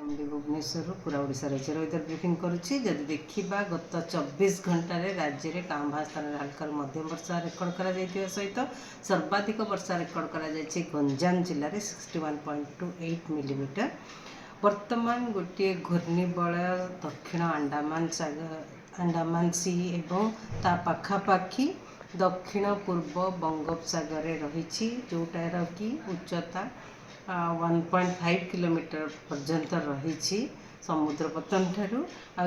भुवनेश्वर पूरा ओडिशा राज्य weather briefing करुच्ची। जदि देखा गत 24 घंटे राज्य में कां भा स्थान हल्का मध्यम वर्षा रेकर्ड कर सहित सर्वाधिक वर्षा रेकर्ड कर गंजाम जिले में 61.28 मिलीमीटर। वर्तमान गोटे घूर्णिबलय दक्षिण अंडमान सी एवं ता पाखापाखी दक्षिण पूर्व बंगोपसागर रही जोटार कि उच्चता 1.5 किलोमीटर पर्यंत रही समुद्र पतन ठारू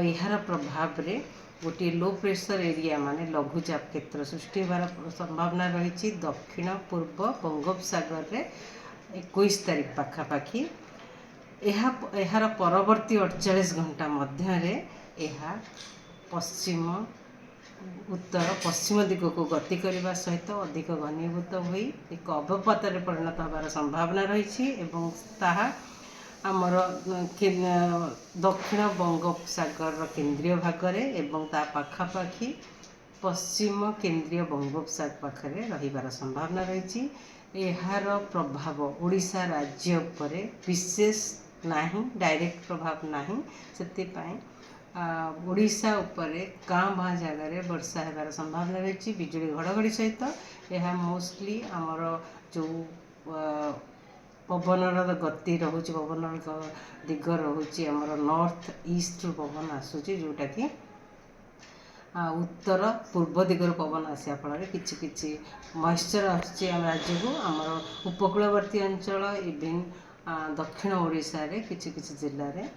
यार प्रभाव रे गोटे लो प्रेशर एरिया माने लघुचाप क्षेत्र सृष्टि होवार संभावना रही दक्षिण पूर्व बंगोपसागर रे 21 तारीख पाखापाखि। यार परवर्ती 48 घंटा मध्य पश्चिम उत्तर पश्चिम दिग को गति करने सहित अधिक घनीभूत होई एक अवपात परिणत होवार संभावना रही आमर दक्षिण बंगोपसागर केन्द्रीय भागरे एवं ता पाखापाखि पश्चिम केन्द्रीय बंगोपसागर पाखरे रहिबार संभावना रही। यार प्रभाव ओडिशा राज्य उपरे विशेष नहीं, डायरेक्ट प्रभाव नहीं, से ओडिशा उपरे कां भा जगार वर्षा होगार संभावना रही बिजुली घड़घड़ी सहित। यह मोस्टली आमर जो पवनर गति रोचे पवन दिग रोचे आमर नॉर्थ ईस्ट पवन आसूची जोटा कि उत्तर पूर्व दिगर पवन आसा फल कि मॉइस्चर आम राज्य को आमर उपकूलवर्ती अंचल इवन दक्षिण ओडिशा रे किछि जिले में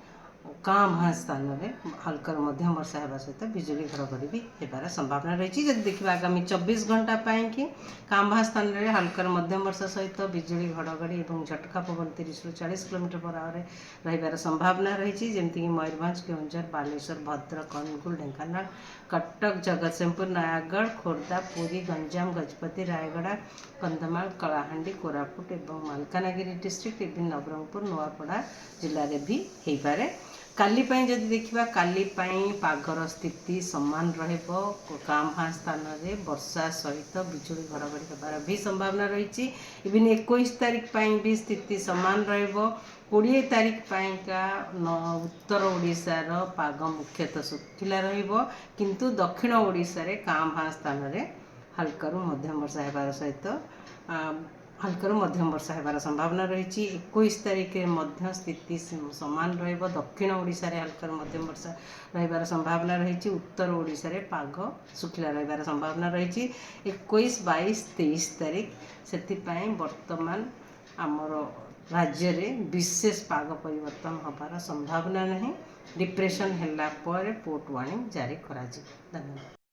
कां भा स्थान में हल्का मध्यम वर्षा होगा सहित बिजुली घड़घड़ी भी होबार संभावना रही। जब देखा आगामी 24 घंटा कि कां भा स्थान में हल्का मध्यम वर्षा सहित बिजुली घड़घड़ी और झटका पवन 30 ରୁ 40 किलोमीटर पर आवर रहिबार संभावना रही जमीक मयूरभंज केउंझर बालेश्वर भद्रक अनुगुल ढेंकानाल कटक जगतसिंहपुर नयागढ़ खोर्धा पुरी गंजाम गजपति रायगड़ा कंधमाल कलाहांडी कोरापुट और मालकानगिरी डिस्ट्रिक्ट इवन नवरंगपुर नुआपड़ा जिले में भी हो पारे। काली जदि देखा काली पागर स्थिति सामान कां भा स्थान में वर्षा सहित बिजुली घड़घड़ी होबार भी संभावना रही। इवन 21 तारीख भी स्थिति सामान र20 तारीख का उत्तर ओडिशार पाग मुख्यतः सुखिला किंतु दक्षिण ओडिशा रे कां भा स्थान में हल्का मध्यम वर्षा होबार सहित हल्का मध्यम वर्षा होबार संभावना रही। 21 तारीख में स्थिति सामान दक्षिण ओडिशा रे हल्का मध्यम वर्षा रहिबार संभावना रही। उत्तर ओडिशा रे पाग सुखिला रहिबार संभावना रही 21, 22, 23 तारीख से वर्तमान आमर राज्य रे विशेष पाग परिवर्तन होबार संभावना नहीं। डिप्रेशन हैला पर पोर्ट वार्निंग जारी करा। धन्यवाद।